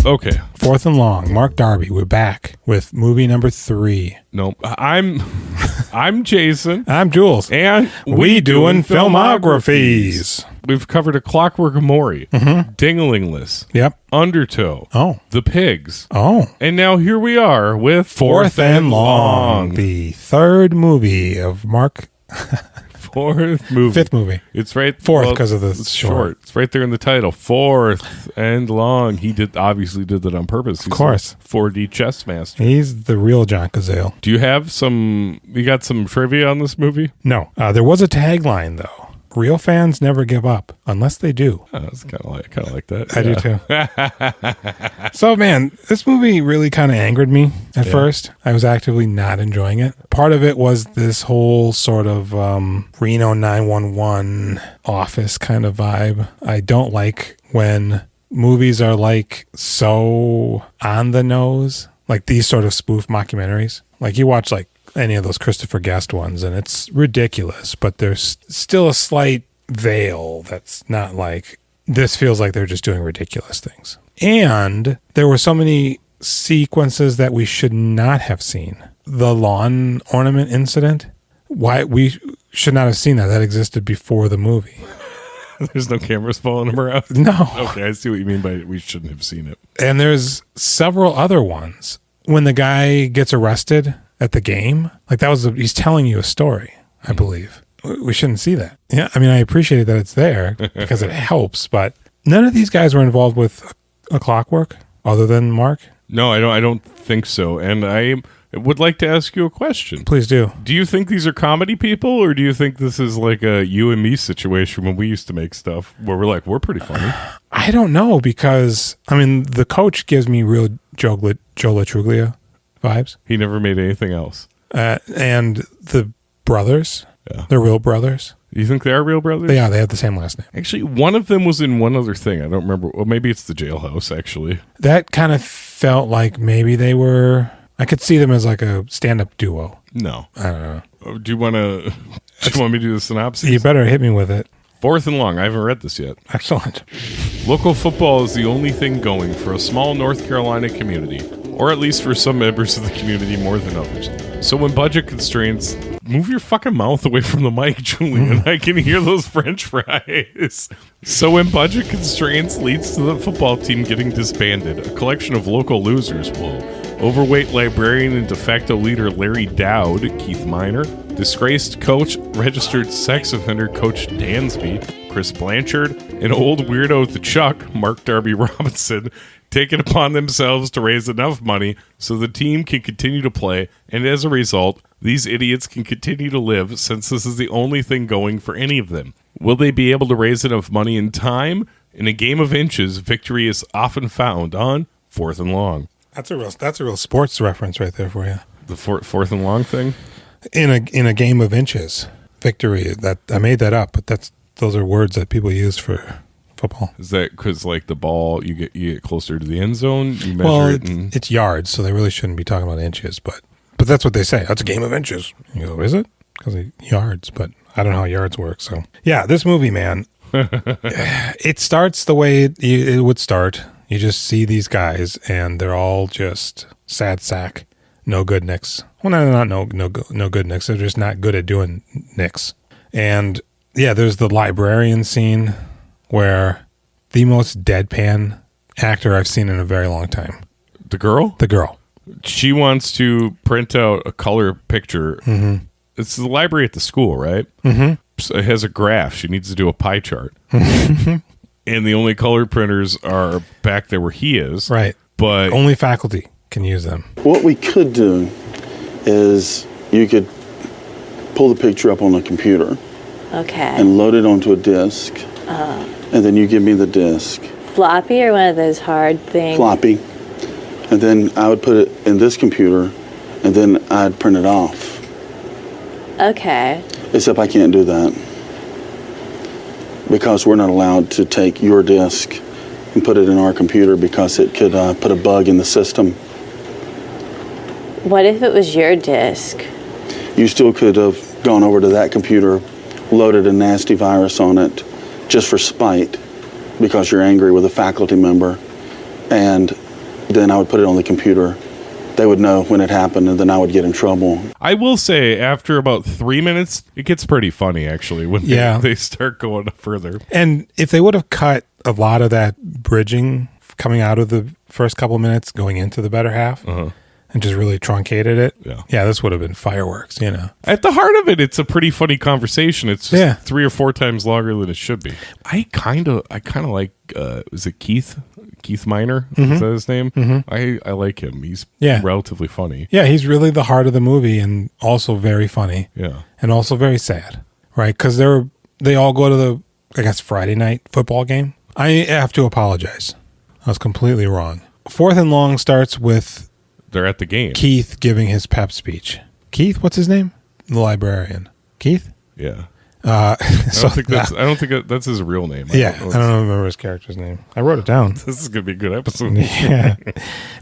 Okay. Fourth and Long. Mark Darby. We're back with movie number 3. No, I'm Jason. I'm Jules. And we doing filmographies. We've covered A Clockwork Amore, Dingalingless, Yep. Undertow, The Pigs. And now here we are with Fourth and Long. The third movie of Mark... Fourth movie. Fifth movie. It's right. Fourth because of the short. It's right there in the title. Fourth and Long. He obviously did that on purpose. Of course. 4D chess master. He's the real John Cazale. Do you have you got some trivia on this movie? No. There was a tagline though. Real fans never give up unless they do. Oh, that's kind of like that. I do too. So, man, this movie really kind of angered me at first. I was actively not enjoying it. Part of it was this whole sort of Reno 911 office kind of vibe. I don't like when movies are like so on the nose, like these sort of spoof mockumentaries. Like you watch like any of those Christopher Guest ones, and it's ridiculous, but there's still a slight veil that's not like, this feels like they're just doing ridiculous things. And there were so many sequences that we should not have seen. The lawn ornament incident, why we should not have seen that. That existed before the movie. There's no cameras following him around? No. Okay, I see what you mean by we shouldn't have seen it. And there's several other ones. When the guy gets arrested at the game, like he's telling you a story, I believe. We shouldn't see that. Yeah, I mean, I appreciate that it's there because it helps, but none of these guys were involved with A Clockwork other than Mark. No, I don't think so. And I would like to ask you a question. Please do. Do you think these are comedy people, or do you think this is like a you and me situation when we used to make stuff where we're pretty funny? I don't know, because, I mean, the coach gives me real Joe LaTruglia vibes. He never made anything else. And the brothers, they're real brothers. You think they are real brothers? They are. They have the same last name. Actually, one of them was in one other thing. I don't remember. Well, maybe it's the Jailhouse, actually. That kind of felt like maybe they were... I could see them as like a stand-up duo. No. I don't know. Do you want me to do the synopsis? You better hit me with it. Fourth and Long. I haven't read this yet. Excellent. Local football is the only thing going for a small North Carolina community, or at least for some members of the community more than others. So when budget constraints... Move your fucking mouth away from the mic, Julian. I can hear those French fries. So when budget constraints leads to the football team getting disbanded, a collection of local losers will... Overweight librarian and de facto leader Larry Dowd, Keith Minor, disgraced coach, registered sex offender Coach Dansby, Chris Blanchard, and old weirdo the Chuck, Mark Darby Robinson, take it upon themselves to raise enough money so the team can continue to play, and as a result, these idiots can continue to live since this is the only thing going for any of them. Will they be able to raise enough money in time? In a game of inches, victory is often found on Fourth and Long. That's a real sports reference right there for you. The fourth and long thing? In a game of inches, victory. That I made that up, but those are words that people use for football. Is that because like the ball, you get closer to the end zone? You measure it's yards, so they really shouldn't be talking about inches. But that's what they say. That's a game of inches. You go, is it? Because of yards, but I don't know how yards work. So yeah, this movie, man, it starts the way it would start. You just see these guys, and they're all just sad sack, no good nicks. Well, not no good nicks. They're just not good at doing nicks. And yeah, there's the librarian scene where the most deadpan actor I've seen in a very long time. The girl? The girl. She wants to print out a color picture. Mm-hmm. It's the library at the school, right? Mm-hmm. So it has a graph. She needs to do a pie chart. And the only color printers are back there where he is. Right. But only faculty can use them. What we could do is you could pull the picture up on a computer. Okay. And load it onto a disk. And then you give me the disk. Floppy or one of those hard things? Floppy. And then I would put it in this computer, and then I'd print it off. Okay. Except I can't do that, because we're not allowed to take your disk and put it in our computer because it could put a bug in the system. What if it was your disk? You still could have gone over to that computer, loaded a nasty virus on it just for spite because you're angry with a faculty member, and Then I would put it on the computer. They would know when it happened, and then I would get in trouble. I will say, after about 3 minutes, it gets pretty funny, actually, when they start going further. And if they would have cut a lot of that bridging coming out of the first couple minutes going into the better half and just really truncated it, this would have been fireworks, you know. At the heart of it, it's a pretty funny conversation. It's just 3 or 4 times longer than it should be. I kind of like, is it Keith Miner? Is that his name? I like him. He's relatively funny. Yeah, he's really the heart of the movie and also very funny. Yeah. And also very sad, right? Because they all go to the, I guess, Friday night football game. I have to apologize. I was completely wrong. 4th and long starts with they're at the game. Keith giving his pep speech. Keith, what's his name? The librarian. Keith? Yeah. I don't think that's his real name. I don't remember his character's name. I wrote it down. This is gonna be a good episode. Yeah.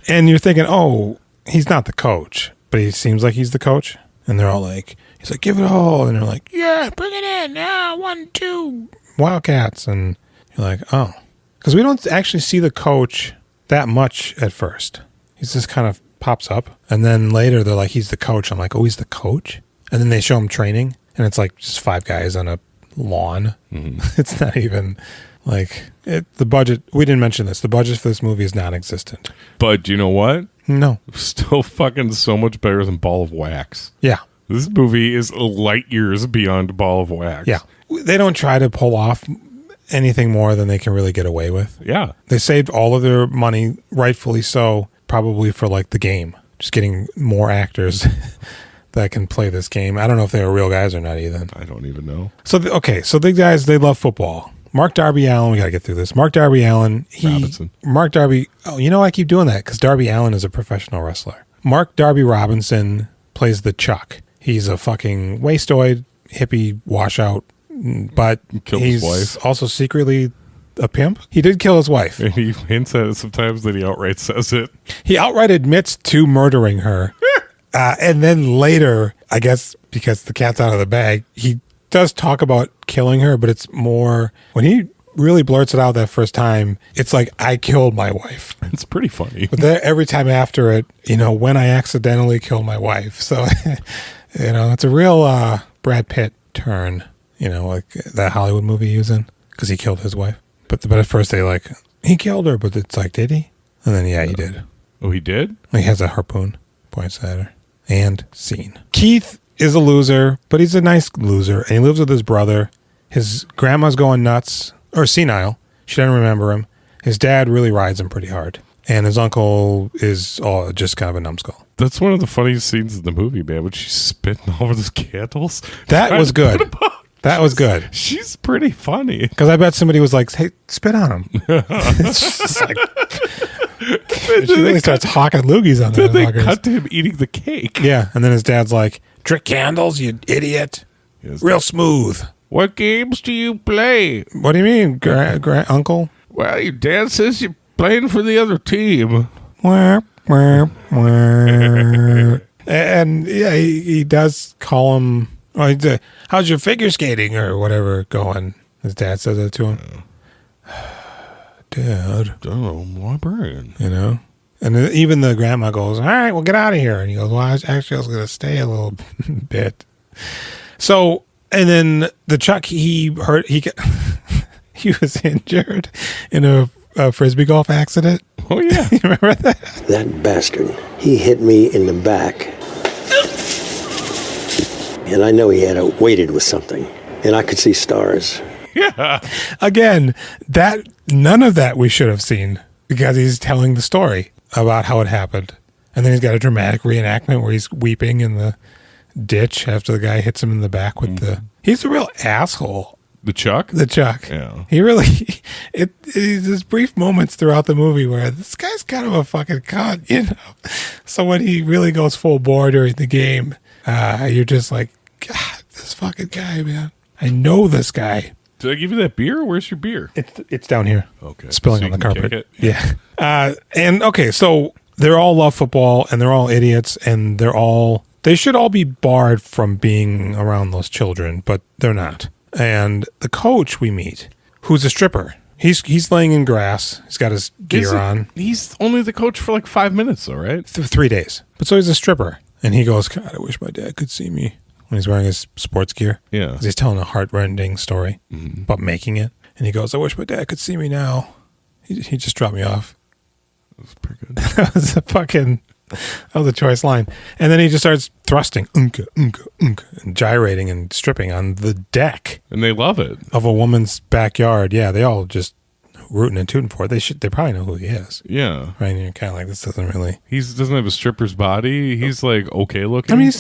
And you're thinking, oh, he's not the coach, but he seems like he's the coach. And they're all like, he's like, give it all. And they're like, yeah, bring it in. 1, 2, Wildcats. And you're like, oh. Because we don't actually see the coach that much at first. He's just kind of pops up. And then later they're like, he's the coach. I'm like, oh, he's the coach? And then they show him training. And it's like just 5 guys on a lawn. It's not even like the budget. We didn't mention this. The budget for this movie is non-existent. But you know what? No. Still fucking so much better than Ball of Wax. Yeah. This movie is light years beyond Ball of Wax. Yeah. They don't try to pull off anything more than they can really get away with. Yeah. They saved all of their money, rightfully so, probably for like the game. Just getting more actors that can play this game. I don't know if they were real guys or not either. I don't even know. So, so the guys, they love football. Mark Darby Allen, we got to get through this. Mark Darby Allen. Mark Darby, I keep doing that because Darby Allen is a professional wrestler. Mark Darby Robinson plays the Chuck. He's a fucking wastoid, hippie, washout, but he's also secretly a pimp. He did kill his wife. And he hints at it sometimes that he outright says it. He outright admits to murdering her. And then later, I guess because the cat's out of the bag, he does talk about killing her, but it's more when he really blurts it out that first time, it's like, I killed my wife. It's pretty funny. But then every time after it, when I accidentally killed my wife. So, it's a real Brad Pitt turn, like that Hollywood movie he was in because he killed his wife. But at first they like, he killed her, but it's like, did he? And then, he did. Oh, he did? He has a harpoon, points at her. And scene. Keith is a loser, but he's a nice loser, and he lives with his brother. His grandma's going nuts, or senile. She doesn't remember him. His dad really rides him pretty hard. And his uncle is just kind of a numbskull. That's one of the funniest scenes in the movie, man, when she's spitting all over those candles. That was good. That was good. She's pretty funny. Because I bet somebody was like, hey, spit on him. It's just like... She really starts hawking loogies on them. Then they cut to him eating the cake. Yeah, and then his dad's like, trick candles, you idiot. Real smooth. What games do you play? What do you mean, uncle? Well, your dad says you're playing for the other team. And yeah, he does call him, how's your figure skating or whatever going? His dad says that to him. Dad. Oh, my brain. And even the grandma goes, all right, well, get out of here. And he goes, well, I was going to stay a little bit. So, and then the Chuck, he was injured in a Frisbee golf accident. Oh, yeah. You remember that? That bastard, he hit me in the back. And I know he had it weighted with something. And I could see stars. Yeah. Again, none of that we should have seen because he's telling the story about how it happened. And then he's got a dramatic reenactment where he's weeping in the ditch after the guy hits him in the back with he's a real asshole. The Chuck? The Chuck. Yeah. He really, there's brief moments throughout the movie where this guy's kind of a fucking cunt, So when he really goes full bore during the game, you're just like, God, this fucking guy, man. I know this guy. Did I give you that beer? Where's your beer? It's down here. Okay. Spilling so on the carpet. Yeah. And okay, so they're all love football and they're all idiots and they should all be barred from being around those children, but they're not. And the coach we meet, who's a stripper, He's laying in grass. He's got his gear on. He's only the coach for like 5 minutes, though, right? 3 days. But so he's a stripper. And he goes, God, I wish my dad could see me. When he's wearing his sports gear. Yeah. 'Cause he's telling a heart-rending story about making it. And he goes, I wish my dad could see me now. He just dropped me off. That was pretty good. That was a choice line. And then he just starts thrusting, unka, unka, unka, and gyrating and stripping on the deck. And they love it. Of a woman's backyard. Yeah, they all just rooting and tooting for it. They probably know who he is. Yeah. Right? And you're kind of like, this doesn't really... He doesn't have a stripper's body. He's like okay looking. I mean,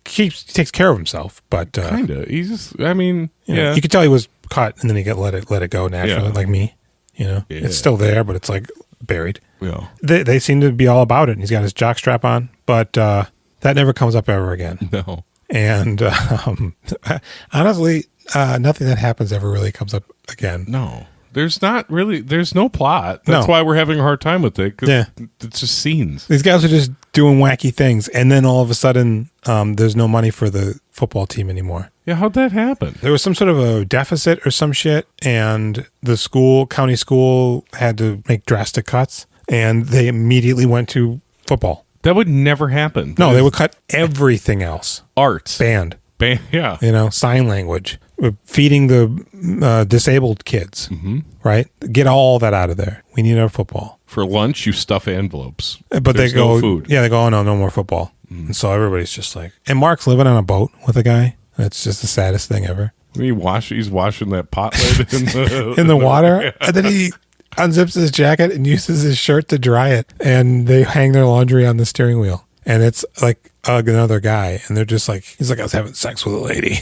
he takes care of himself, but... kind of. He's just, I mean, You could tell he was caught and then he let it go naturally, like me. It's still there, but it's like buried. Yeah. They seem to be all about it. And he's got his jock strap on, but that never comes up ever again. No. And honestly, nothing that happens ever really comes up again. No. There's no plot. That's why we're having a hard time with it. 'Cause it's just scenes. These guys are just doing wacky things. And then all of a sudden, there's no money for the football team anymore. Yeah, how'd that happen? There was some sort of a deficit or some shit. And the county school had to make drastic cuts. And they immediately went to football. That would never happen. No, they would cut everything else. Arts. Band. Yeah. Sign language. Feeding the disabled kids. Mm-hmm. Right? Get all that out of there. We need our football. For lunch, you stuff envelopes. But There's they go, no food. Yeah, they go, oh, no more football. And so everybody's just like, and Mark's living on a boat with a guy. It's just the saddest thing ever. He's washing that pot lid in the water. And then he unzips his jacket and uses his shirt to dry it. And they hang their laundry on the steering wheel. And it's like another guy. And they're just like, he's like, I was having sex with a lady.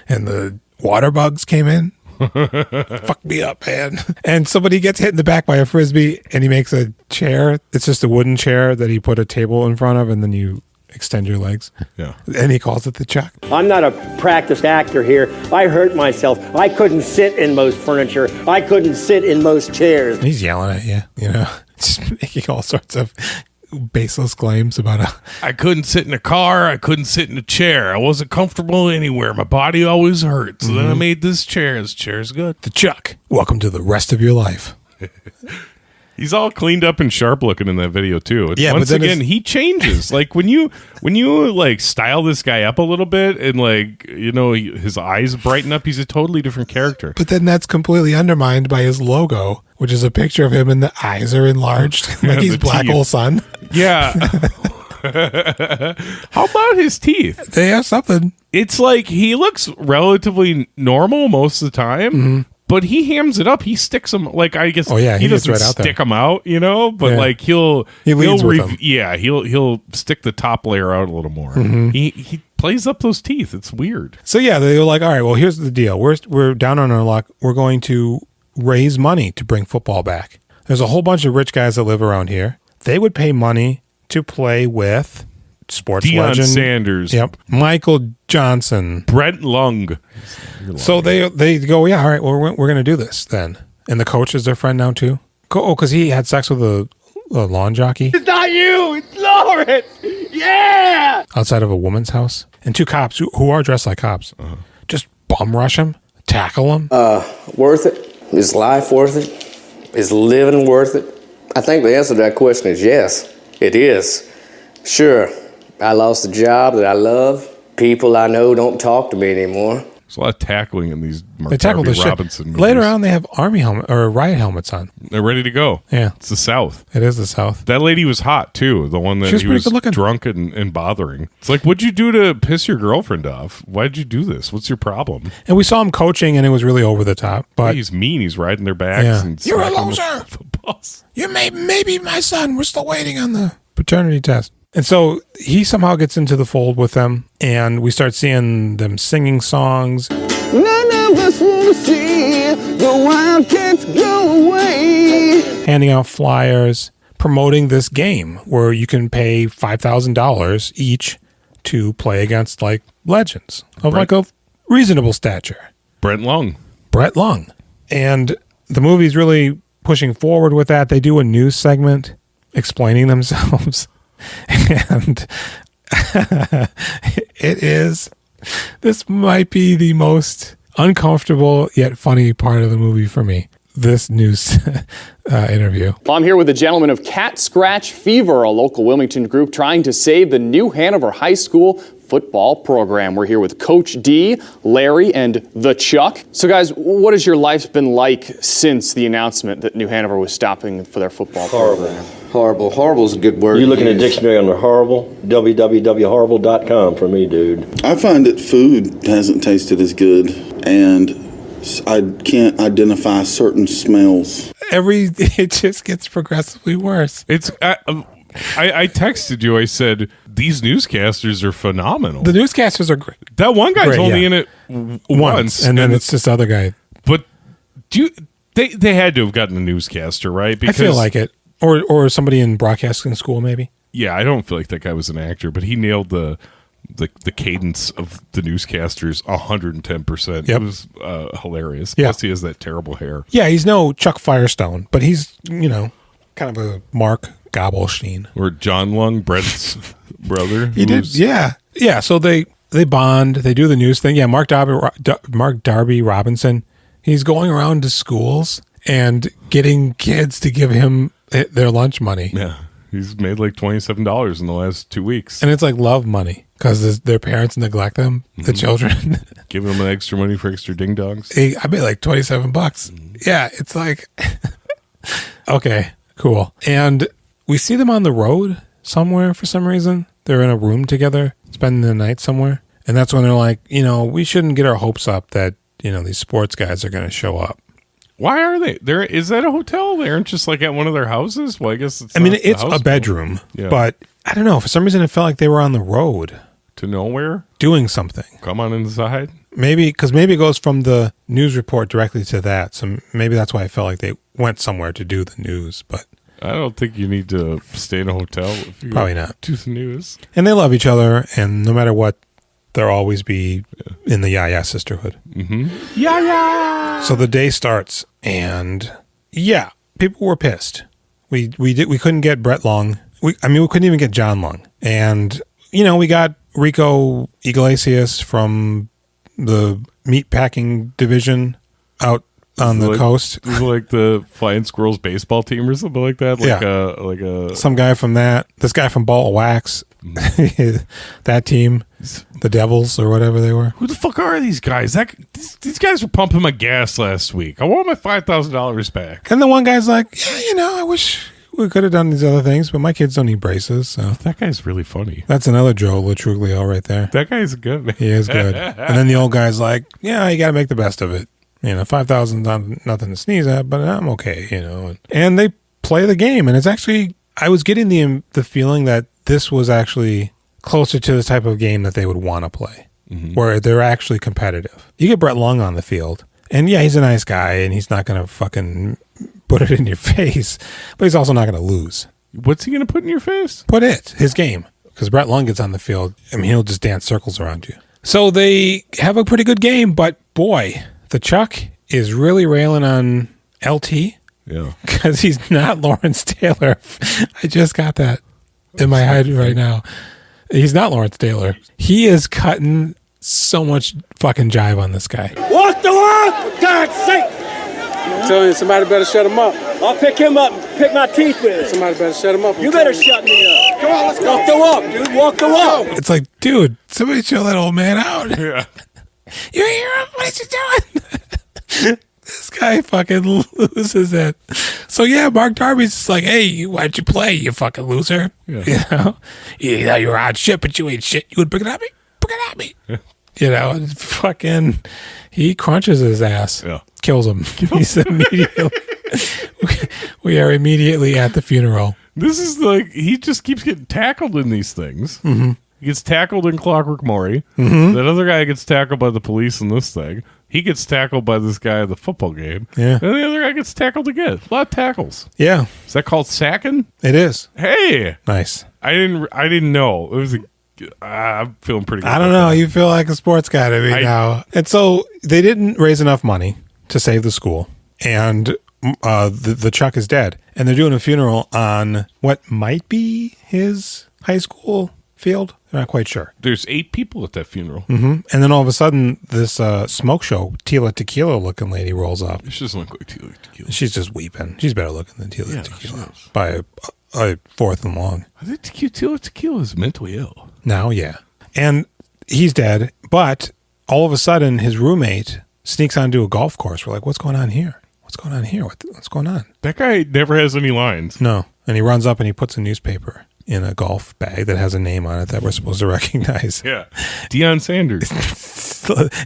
And the water bugs came in. Fuck me up, man. And somebody gets hit in the back by a Frisbee and he makes a chair. It's just a wooden chair that he put a table in front of and then you extend your legs. Yeah. And he calls it the chuck. I'm not a practiced actor here. I hurt myself. I couldn't sit in most furniture. I couldn't sit in most chairs. And he's yelling at you, just making all sorts of baseless claims about I couldn't sit in a car. I couldn't sit in a chair. I wasn't comfortable anywhere. My body always hurt. So then I made this chair. This chair's good. The chuck. Welcome to the rest of your life. He's all cleaned up and sharp looking in that video too. Yeah, once again, he changes. Like when you like style this guy up a little bit and like his eyes brighten up, he's a totally different character. But then that's completely undermined by his logo, which is a picture of him and the eyes are enlarged, like he's Black Hole Sun. Yeah. How about his teeth? They have something. It's like he looks relatively normal most of the time. But he hams it up. He sticks them like I guess. Oh yeah, he gets doesn't right out there. stick them out, But like he'll leads with them. Yeah, he'll stick the top layer out a little more. He plays up those teeth. It's weird. So yeah, they were like, all right, well, here's the deal. We're down on our luck. We're going to raise money to bring football back. There's a whole bunch of rich guys that live around here. They would pay money to play with sports Deion legend Sanders. Yep. Michael Johnson. Brent Lung. So they go, yeah, all right, well, we're going to do this then. And the coach is their friend now too? Oh, because he had sex with a lawn jockey. It's not you, it's Lawrence. Yeah. Outside of a woman's house. And two cops who are dressed like cops. Just bum rush him, tackle him. Worth it? Is life worth it? Is living worth it? I think the answer to that question is yes, it is. Sure, I lost a job that I love. People I know don't talk to me anymore. There's a lot of tackling in these They tackle Darby the Robinson shit. movies. Later on, they have army helmet or riot helmets on. They're ready to go. Yeah. It's the South. It is the South. That lady was hot, too. The one that She was he pretty was good looking. drunk and bothering. It's like, what'd you do to piss your girlfriend off? Why'd you do this? What's your problem? And we saw him coaching, and it was really over the top. But He's mean. He's riding their backs. Yeah. And You're a smacking loser. the footballs. you maybe my son. We're still waiting on the paternity test. And so he somehow gets into the fold with them, and we start seeing them singing songs. None of us want to see the Wildcats go away. Handing out flyers, promoting this game where you can pay $5,000 each to play against like legends of like a reasonable stature. Brent Lung. Brett Lung. And the movie's really pushing forward with that. They do a news segment explaining themselves. And this might be the most uncomfortable yet funny part of the movie for me. this news interview. Well, I'm here with a gentleman of Cat Scratch Fever, a local Wilmington group trying to save the New Hanover High School football program. We're here with Coach D, Larry, and the Chuck. So guys, what has your life been like since the announcement that New Hanover was stopping for their football program? Horrible. Horrible is a good word. You looking at dictionary on the horrible? www.horrible.com for me, dude. I find that food hasn't tasted as good, and I can't identify certain smells. It just gets progressively worse. It's I texted you. I said these newscasters are phenomenal. The newscasters are great. That one guy's only in it once, and then it's this other guy. But they had to have gotten a newscaster, right? Because I feel like it, or somebody in broadcasting school, maybe. Yeah, I don't feel like that guy was an actor, but he nailed the cadence of the newscasters 110%. It was hilarious. Yeah. Plus, he has that terrible hair. Yeah, he's no Chuck Firestone, but he's kind of a Mark Gobblestein. Or John Lung, Brent's brother. He did, yeah. So they bond. They do the news thing. Yeah, Mark Darby Robinson. He's going around to schools and getting kids to give him their lunch money. Yeah, he's made like $27 in the last 2 weeks. And it's like love money because their parents neglect them, the children. Giving them extra money for extra ding dongs. I made like $27. Yeah, it's like, okay, cool. And we see them on the road somewhere for some reason. They're in a room together, spending the night somewhere. And that's when they're like, we shouldn't get our hopes up that, these sports guys are going to show up. Why are they there? Is that a hotel? They aren't just like at one of their houses? Well, I guess it's it's a bedroom, but I don't know. For some reason, it felt like they were on the road. To nowhere? Doing something. Come on inside? Maybe it goes from the news report directly to that. So maybe that's why I felt like they went somewhere to do the news, but I don't think you need to stay in a hotel if you probably not do the news. And they love each other, and no matter what, they'll always be in the Yaya sisterhood. Mm-hmm. Yaya. So the day starts, and people were pissed. We couldn't get Brett Long. We couldn't even get John Long, and we got Rico Iglesias from the meatpacking division out on the coast. Is it like the Flying Squirrels baseball team or something like that? Like some guy from that. This guy from Ball of Wax. That team, the Devils or whatever they were. Who the fuck are these guys? These guys were pumping my gas last week. I want my $5,000 back. And the one guy's like, I wish we could have done these other things, but my kids don't need braces. So that guy's really funny. That's another Joe Latruglio right there. That guy's good, man. He is good. And then the old guy's like, you got to make the best of it. 5,000 not nothing to sneeze at, but I'm okay. And they play the game, and it's actually, I was getting the feeling that this was actually closer to the type of game that they would want to play, where they're actually competitive. You get Brett Long on the field, and he's a nice guy, and he's not going to fucking put it in your face, but he's also not going to lose. What's he going to put in your face? His game. Because Brett Long gets on the field, he'll just dance circles around you. So they have a pretty good game, but boy, the Chuck is really railing on LT. Yeah. Because he's not Lawrence Taylor. I just got that in my head right now. He's not Lawrence Taylor. He is cutting so much fucking jive on this guy. Walk the walk! For God's sake! I'm telling you, somebody better shut him up. I'll pick him up and pick my teeth with it. Somebody better shut him up. You better shut me up. Come on, let's go. Walk the walk, dude. Walk the walk. It's like, dude, somebody chill that old man out. Yeah. You hear him? What is he doing? This guy fucking loses it. So Mark Darby's just like, hey, why'd you play, you fucking loser? Yeah. You thought you were hot shit, but you ain't shit. You would bring it at me? Bring it at me. And fucking, he crunches his ass. Yeah. Kills him. He's immediately, we are immediately at the funeral. This is like, he just keeps getting tackled in these things. Mm-hmm. He gets tackled in Clockwork Maury. Mm-hmm. That other guy gets tackled by the police in this thing. He gets tackled by this guy at the football game. Yeah. And the other guy gets tackled again. A lot of tackles. Yeah. Is that called sacking? It is. Hey. Nice. I didn't know. It was I'm feeling pretty good. I don't know. You feel like a sports guy to me now. And so they didn't raise enough money to save the school. And the Chuck is dead. And they're doing a funeral on what might be his high school field. They're not quite sure. There's 8 people at that funeral. And then all of a sudden, this smoke show, Tila Tequila looking lady rolls up. She doesn't look like Tila Tequila. She's just weeping. She's better looking than Tila Tequila by a fourth and long. I think Tila Tequila is mentally ill. Now, yeah. And he's dead, but all of a sudden, his roommate sneaks onto a golf course. We're like, what's going on here? What's going on here? What's going on? That guy never has any lines. No. And he runs up and he puts a newspaper in a golf bag that has a name on it that we're supposed to recognize. Yeah. Deion Sanders.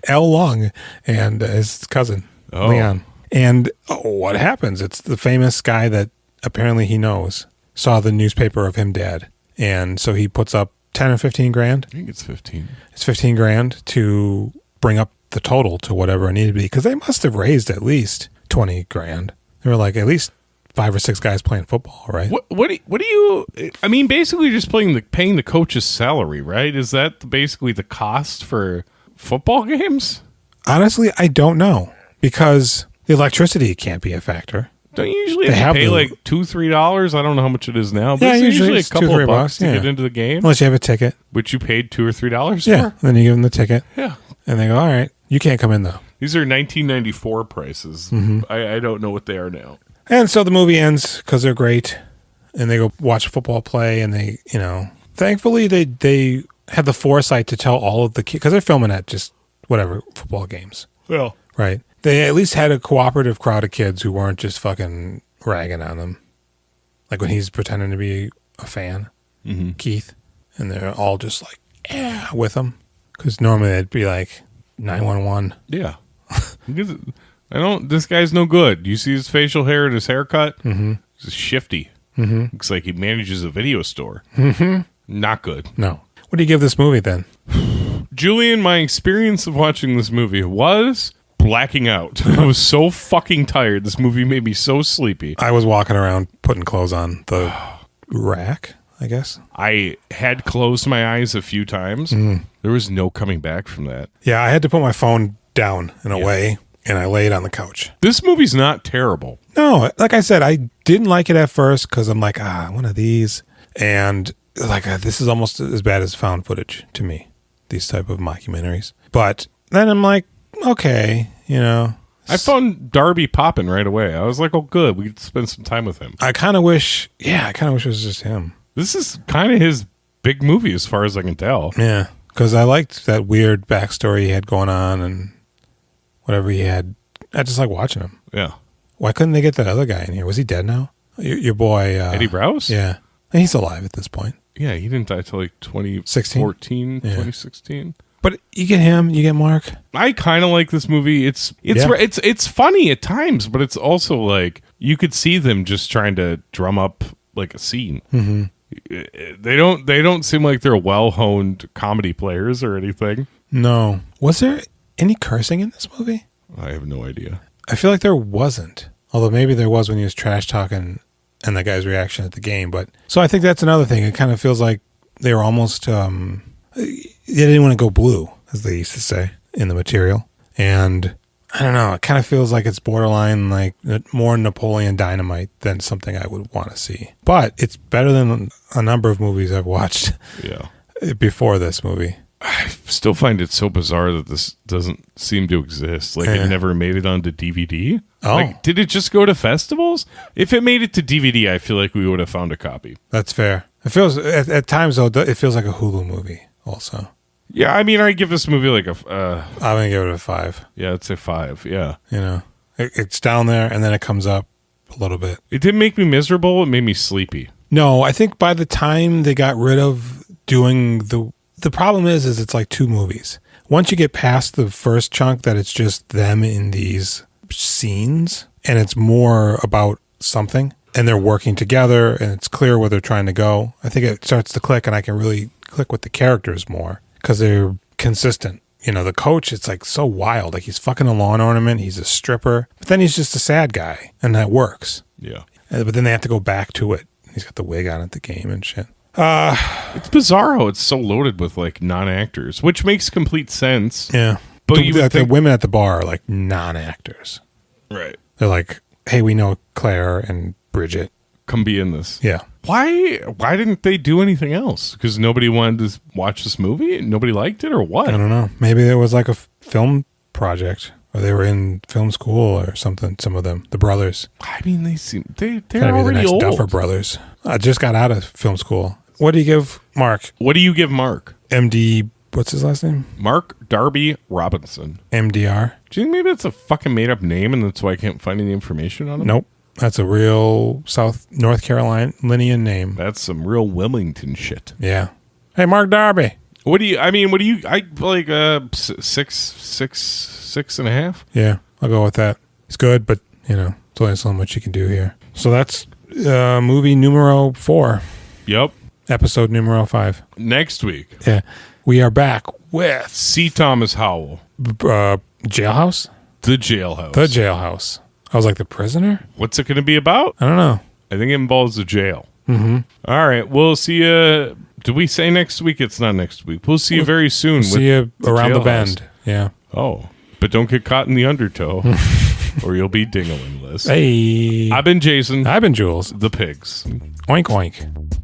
L. Long and his cousin, Leon. And what happens? It's the famous guy that apparently he knows saw the newspaper of him dead. And so he puts up 10 or 15 grand. I think it's 15. It's 15 grand to bring up the total to whatever it needed to be. Because they must have raised at least 20 grand. They were like at least 5 or 6 guys playing football, right? What do you? I mean, basically just paying the coach's salary, right? Is that basically the cost for football games? Honestly, I don't know because the electricity can't be a factor. Don't you usually have to pay like $2-3? I don't know how much it is now, but yeah, it's usually a couple $2-3 of bucks to yeah. get into the game. Unless you have a ticket, which you paid $2 or $3 yeah, for. then you give them the ticket. Yeah, and they go, all right, you can't come in though. These are 1994 prices. I don't know what they are now. And so the movie ends because they're great, and they go watch football play, and they, thankfully they had the foresight to tell all of the kids because they're filming at just whatever football games. Well, right. They at least had a cooperative crowd of kids who weren't just fucking ragging on them, like when he's pretending to be a fan, Keith, and they're all just like, yeah, with him, because normally they'd be like 911. Yeah. This guy's no good. You see his facial hair and his haircut? He's shifty. Looks like he manages a video store. Not good. No. What do you give this movie then? Julian, my experience of watching this movie was blacking out. I was so fucking tired. This movie made me so sleepy. I was walking around putting clothes on the rack, I guess. I had closed my eyes a few times. There was no coming back from that. Yeah, I had to put my phone down in a way, and I laid on the couch. This movie's not terrible. No, like I said, I didn't like it at first because I'm like, one of these. And like, this is almost as bad as found footage to me, these type of mockumentaries. But then I'm like, okay, I found Darby popping right away. I was like, oh, good. We could spend some time with him. I kind of wish it was just him. This is kind of his big movie as far as I can tell. Yeah, because I liked that weird backstory he had going on and whatever he had. I just like watching him. Yeah. Why couldn't they get that other guy in here? Was he dead now? Your boy. Eddie Browse? Yeah. He's alive at this point. Yeah, he didn't die till like 2014, 2016. But you get him, you get Mark. I kind of like this movie. It's funny at times, but it's also like you could see them just trying to drum up like a scene. They don't seem like they're well-honed comedy players or anything. No. Was there any cursing in this movie? I have no idea. I feel like there wasn't. Although maybe there was when he was trash talking and that guy's reaction at the game. But so I think that's another thing. It kind of feels like they were almost they didn't want to go blue, as they used to say in the material. And I don't know, it kind of feels like it's borderline like more Napoleon Dynamite than something I would want to see. But it's better than a number of movies I've watched before this movie. I still find it so bizarre that this doesn't seem to exist. Like it never made it onto DVD. Oh. Like, did it just go to festivals? If it made it to DVD, I feel like we would have found a copy. That's fair. It feels at times though. It feels like a Hulu movie also. Yeah, I mean, I give this movie like a. I'm gonna give it a 5. Yeah, I'd say 5. Yeah, it's down there and then it comes up a little bit. It didn't make me miserable. It made me sleepy. No, I think by the time they got rid of doing the problem is it's like 2 movies. Once you get past the first chunk that it's just them in these scenes and it's more about something and they're working together and it's clear where they're trying to go, I think it starts to click and I can really click with the characters more because they're consistent. The coach, it's like so wild. Like he's fucking a lawn ornament. He's a stripper, but then he's just a sad guy and that works. Yeah. But then they have to go back to it. He's got the wig on at the game and shit. It's bizarre how it's so loaded with like non-actors, which makes complete sense. Yeah. But the women at the bar are like non-actors. Right. They're like, hey, we know Claire and Bridget. come be in this. Yeah. Why didn't they do anything else? Because nobody wanted to watch this movie? Nobody liked it or what? I don't know. Maybe it was like a film project, or they were in film school or something. Some of them, the brothers. I mean, they're Gotta be the already next old. Duffer brothers. I just got out of film school. What do you give Mark? What do you give Mark? MD, what's his last name? Mark Darby Robinson. MDR? Do you think maybe it's a fucking made up name and that's why I can't find any information on him? Nope. That's a real North Carolinian name. That's some real Wilmington shit. Yeah. Hey, Mark Darby. I like 6.5? Yeah, I'll go with that. It's good, but, there's only so much you can do here. So that's movie numero 4. Yep. Episode numero 5. Next week. Yeah. We are back with C. Thomas Howell. Jailhouse? The Jailhouse. The Jailhouse. I was like, the prisoner? What's it going to be about? I don't know. I think it involves the jail. Mm-hmm. All right. We'll see you. Did we say next week? It's not next week. We'll see you very soon. We'll see you around the Jailhouse. bend. Yeah. Oh, but don't get caught in the undertow or you'll be dingling, Liz. Hey. I've been Jason. I've been Jules. The pigs. Oink, oink.